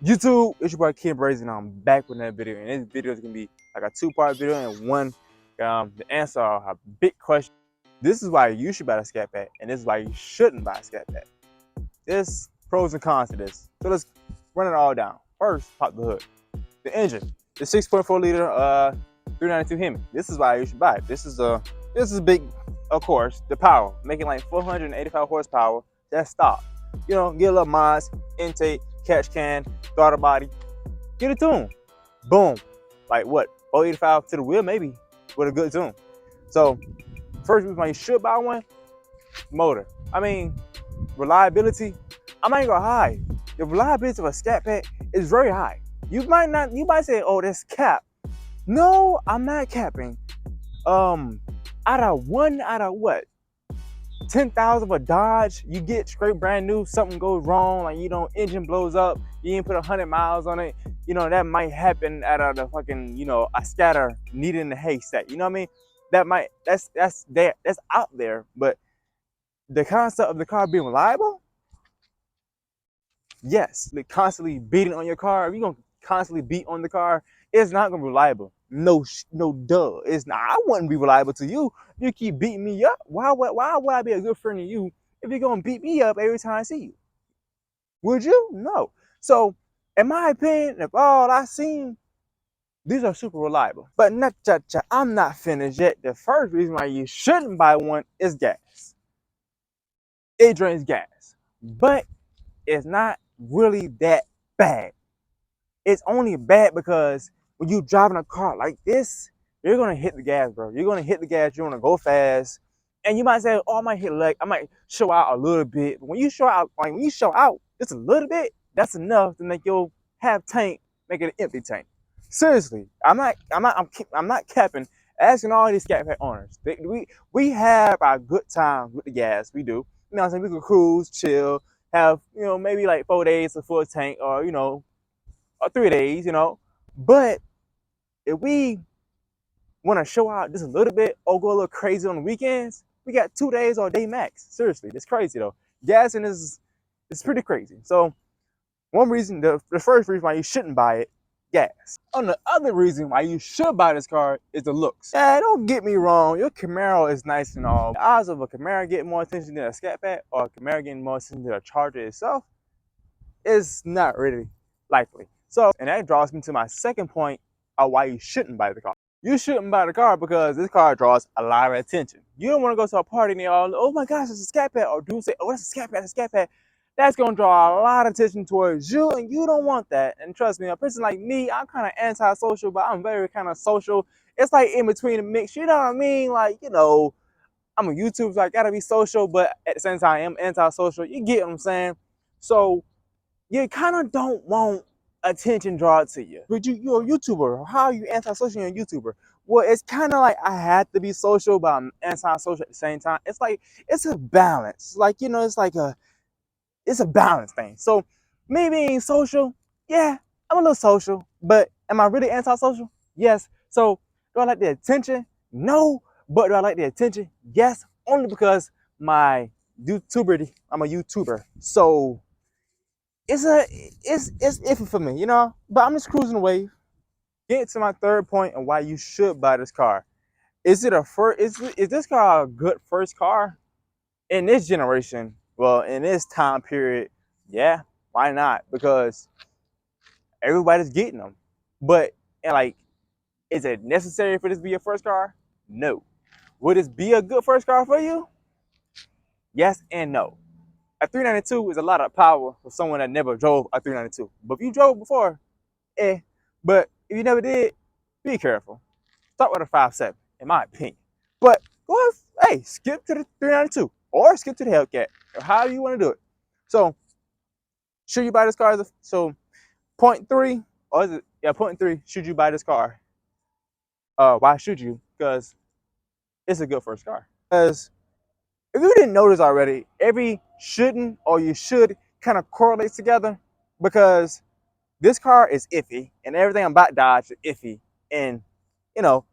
YouTube, it's your boy Keem Brazy, and I'm back with another video. And this video is gonna be like a two-part video, and one, the answer a big question. This is why you should buy a Scatpack, and this is why you shouldn't buy a Scatpack. There's pros and cons to this, so let's run it all down. First, pop the hood. The engine, the 6.4 liter 392 Hemi. This is why you should buy it. This is big, of course. The power, making like 485 horsepower. That's stock. You know, get a little mods, intake, catch can, throttle body, get a tune. Boom. Like what? 485 to the wheel, maybe, with a good tune. So, first reason why you should buy one, motor. I mean, reliability, I'm not even gonna hide. The reliability of a Scatpack is very high. You might say, oh, that's cap. No, I'm not capping. Out of what? 10,000 of a Dodge, you get straight brand new, something goes wrong, like, you know, engine blows up, you ain't put 100 miles on it, you know, that might happen out of the fucking, you know, a scatter needing the haystack, you know what I mean? That's there, that's out there, but the concept of the car being reliable, yes, like constantly beating on your car, if you're gonna constantly beat on the car, it's not gonna be reliable. No, duh. It's not. I wouldn't be reliable to you. You keep beating me up. Why would I be a good friend to you if you're gonna beat me up every time I see you? Would you? No. So, in my opinion, if all I seen, these are super reliable. But I'm not finished yet. The first reason why you shouldn't buy one is gas. It drains gas, but it's not really that bad. It's only bad because when you driving a car like this, you're gonna hit the gas, bro. You're gonna hit the gas. You're gonna go fast, and you might say, "Oh, I might hit leg. I might show out a little bit." But when you show out, like when you show out just a little bit, that's enough to make your half tank make it an empty tank. Seriously, I'm not capping. Asking all these Scat Pack owners, we have our good time with the gas. We do. You know what I'm saying? We can cruise, chill, have, you know, maybe like 4 days of full tank, or, you know, or 3 days, you know. But if we want to show out just a little bit or go a little crazy on the weekends, we got 2 days or a day max. Seriously, that's crazy though. Gassing is pretty crazy. So one reason, the first reason why you shouldn't buy it, gas. On the other reason why you should buy this car is the looks. Yeah, don't get me wrong, your Camaro is nice and all. The odds of a Camaro getting more attention than a Scat Pack or a Camaro getting more attention than a Charger itself is not really likely. So, and that draws me to my second point of why you shouldn't buy the car. You shouldn't buy the car because this car draws a lot of attention. You don't want to go to a party and they all, oh my gosh, it's a Scat Pack, or do say, oh, that's a Scat Pack, that's a Scat Pack. That's gonna draw a lot of attention towards you, and you don't want that. And trust me, a person like me, I'm kind of antisocial, but I'm very kind of social. It's like in between the mix, you know what I mean? Like, you know, I'm a YouTuber, so I gotta be social, but at the same time, I'm antisocial. You get what I'm saying? So you kind of don't want attention drawn to you. But you're a YouTuber. How are you antisocial and a YouTuber? Well, it's kind of like I had to be social, but I'm antisocial at the same time. It's like, it's a balance. Like, you know, it's a balance thing. So me being social, yeah, I'm a little social, but am I really antisocial? Yes. So do I like the attention? No. But do I like the attention? Yes, only because I'm a YouTuber. So it's iffy for me, you know. But I'm just cruising away. Get to my third point and why you should buy this car. Is it a first? Is this car a good first car in this generation? Well, in this time period, yeah. Why not? Because everybody's getting them. But, and like, is it necessary for this to be your first car? No. Would this be a good first car for you? Yes and no. A 392 is a lot of power for someone that never drove a 392. But if you drove before, eh. But if you never did, be careful. Start with a 5.7, in my opinion. But go ahead, hey, skip to the 392 or skip to the hellcat, or however you want to do it. So, should you buy this car? So, point three, or is it? Yeah, point three. Should you buy this car? Why should you? Because it's a good first car. Because if you didn't notice already, every shouldn't or you should kind of correlates together. Because this car is iffy, and everything about Dodge is iffy. And, you know,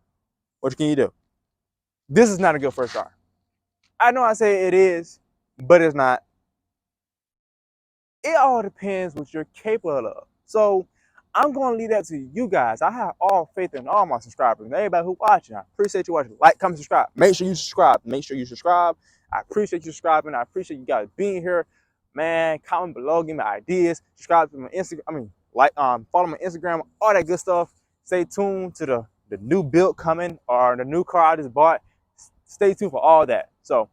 what can you do? This is not a good first car. I know I say it is, but it's not. It all depends what you're capable of. So I'm going to leave that to you guys. I have all faith in all my subscribers and everybody who's watching. I appreciate you watching. Like, comment, subscribe. Make sure you subscribe. Make sure you subscribe. I appreciate you subscribing. I appreciate you guys being here. Man, comment below, give me ideas. Subscribe to my Instagram. Follow my Instagram, all that good stuff. Stay tuned to the new build coming or the new car I just bought. Stay tuned for all that. So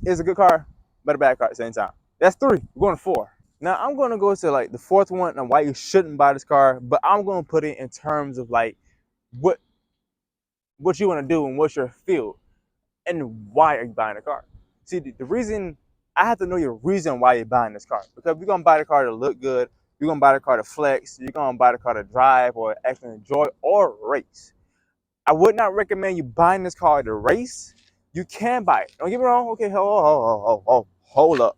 it's a good car, but a bad car at the same time. That's 3. We're going to 4. Now I'm gonna go to like the 4th one and why you shouldn't buy this car, but I'm gonna put it in terms of like what you want to do and what's your field and why are you buying a car. See, the reason I have to know your reason why you're buying this car, because you're gonna buy the car to look good, you're gonna buy the car to flex, you're gonna buy the car to drive or actually enjoy or race. I would not recommend you buying this car to race. You can buy it. Don't get me wrong. Okay, hold up.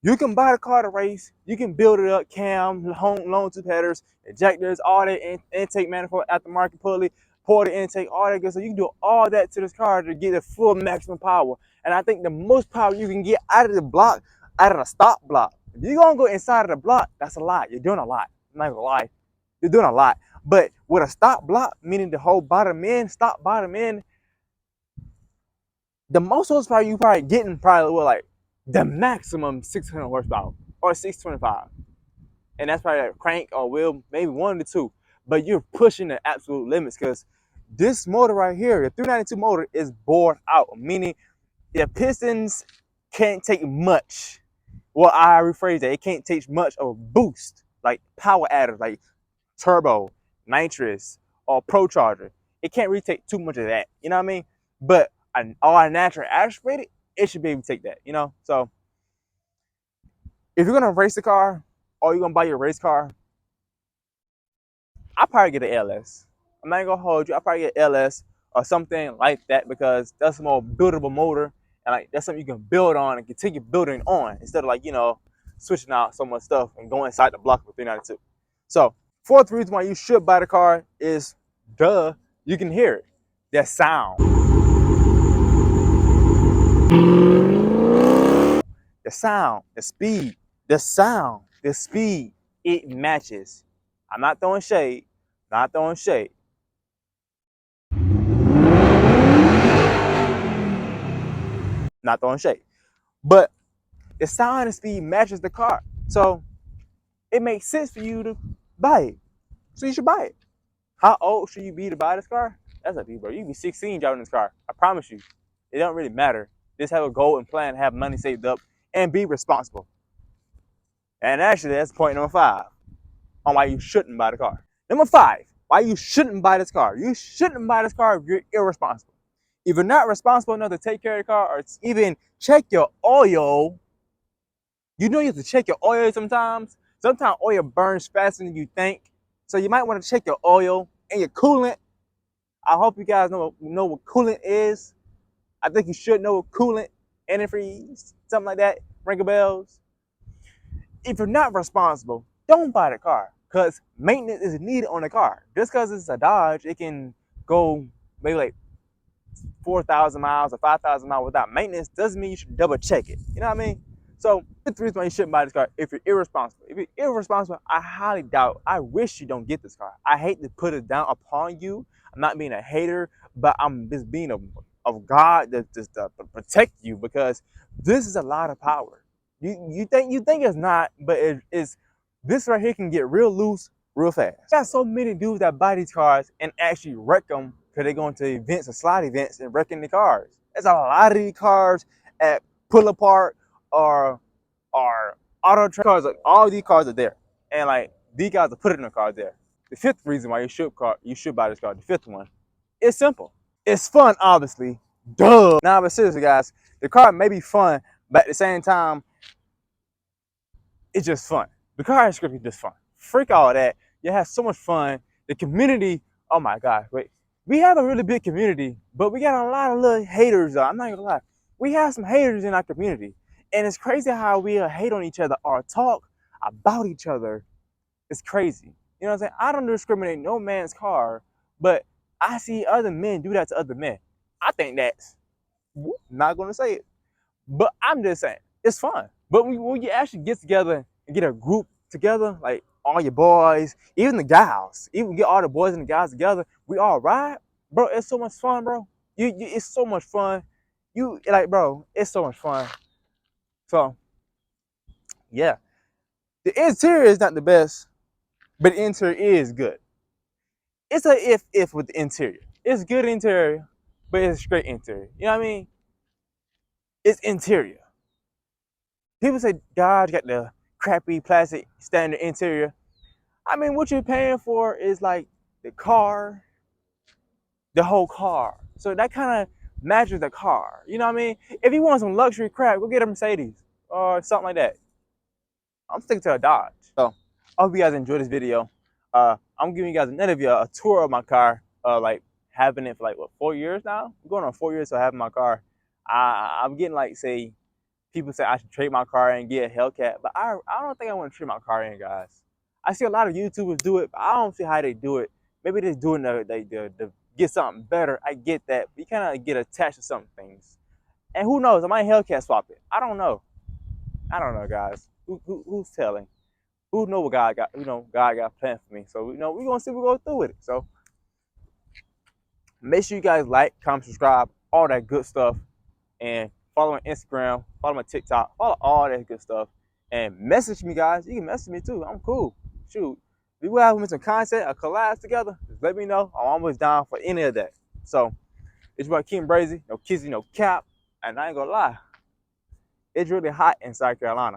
You can buy the car to race. You can build it up, cam, long tube headers, injectors, all that intake manifold, aftermarket pulley, porter intake, all that good stuff. You can do all that to this car to get the full maximum power. And I think the most power you can get out of the block, out of the stop block. If you're gonna go inside of the block, that's a lot. You're doing a lot. I'm not gonna lie. You're doing a lot. But with a stop block, meaning the whole bottom end, stop bottom end, the most horsepower you probably getting probably with like the maximum 600 horsepower or 625. And that's probably a crank or wheel, maybe one of the two. But you're pushing the absolute limits because this motor right here, the 392 motor, is bored out, meaning the pistons can't take much. Well, I rephrase that. It can't take much of a boost, like power adders, like turbo, nitrous, or pro charger. It can't really take too much of that. You know what I mean? But all natural aspirated, it should be able to take that, you know? So if you're gonna race the car or you're gonna buy your race car, I'll probably get an LS. I'm not gonna hold you. I'll probably get LS or something like that because that's a more buildable motor and like that's something you can build on and continue building on instead of like, you know, switching out so much stuff and going inside the block with 392. So 4th reason why you should buy the car is you can hear it. That sound. The sound, the speed, the sound, the speed, it matches. I'm not throwing shade, not throwing shade. Not throwing shade. But the sound and speed matches the car. So it makes sense for you to buy it. So you should buy it. How old should you be to buy this car? That's up to you, bro. You can be 16 driving this car. I promise you. It don't really matter. Just have a goal and plan, have money saved up, and be responsible. And actually, that's point number 5 on why you shouldn't buy the car. Number 5, why you shouldn't buy this car. You shouldn't buy this car if you're irresponsible. If you're not responsible enough to take care of the car or even check your oil, you know you have to check your oil sometimes. Sometimes oil burns faster than you think. So you might want to check your oil and your coolant. I hope you guys know what coolant is. I think you should know what coolant, antifreeze, something like that. Ring a bells. If you're not responsible, don't buy the car because maintenance is needed on the car. Just because it's a Dodge, it can go maybe like 4,000 miles or 5,000 miles without maintenance doesn't mean you should double check it. You know what I mean? So the 3 reasons why you shouldn't buy this car if you're irresponsible. If you're irresponsible, I highly doubt, I wish you don't get this car. I hate to put it down upon you. I'm not being a hater, but I'm just being of God that just to protect you because this is a lot of power. You think it's not, but it's this right here can get real loose real fast. Got so many dudes that buy these cars and actually wreck them because they go into events or slide events and wrecking the cars. There's a lot of these cars at pull apart or auto cars. Like all these cars are there, and like these guys are putting the cars there. The 5th reason why you should buy this car. The 5th one, it's simple. It's fun, obviously. Duh. Nah, but seriously, guys, the car may be fun, but at the same time, it's just fun. The car is just fun. Freak all that. You have so much fun. The community, oh my God, wait. We have a really big community, but we got a lot of little haters. I'm not gonna lie. We have some haters in our community. And it's crazy how we hate on each other or talk about each other. It's crazy. You know what I'm saying? I don't discriminate no man's car, but I see other men do that to other men. I think that's, not gonna say it, but I'm just saying, it's fun. But when you actually get together and get a group together, like all your boys, even the guys, even get all the boys and the guys together, we all ride, bro. It's so much fun, bro. It's so much fun. You like, bro, it's so much fun. So yeah, the interior is not the best, but the interior is good. It's a if with the interior. It's good interior, but it's straight interior. You know what I mean? It's interior. People say Dodge got the crappy plastic standard interior. I mean, what you're paying for is like the car, the whole car. So that kind of matches the car. You know what I mean? If you want some luxury crap, go get a Mercedes or something like that. I'm sticking to a Dodge. So I hope you guys enjoyed this video. I'm giving you guys another video, a tour of my car. Like having it for like what 4 years now. I'm going on 4 years, so having my car. I'm getting like say people say I should trade my car and get a hellcat, but I don't think I want to trade my car in, guys. I see a lot of YouTubers do it, but I don't see how they do it. Maybe they're doing the get something better. I get that, but you kind of get attached to some things. And who knows? I might hellcat swap it. I don't know. I don't know, guys. Who's telling? Who know what God got? You know, God got planned for me. So we're gonna see if we go through with it. So make sure you guys like, comment, subscribe, all that good stuff, and follow my Instagram, follow my TikTok, follow all that good stuff, and message me, guys. You can message me too. I'm cool. Shoot, if you have some content, a collab together, just let me know. I'm always down for any of that. So it's about Keem Brazy, no kizzy, no cap, and I ain't gonna lie, it's really hot in South Carolina.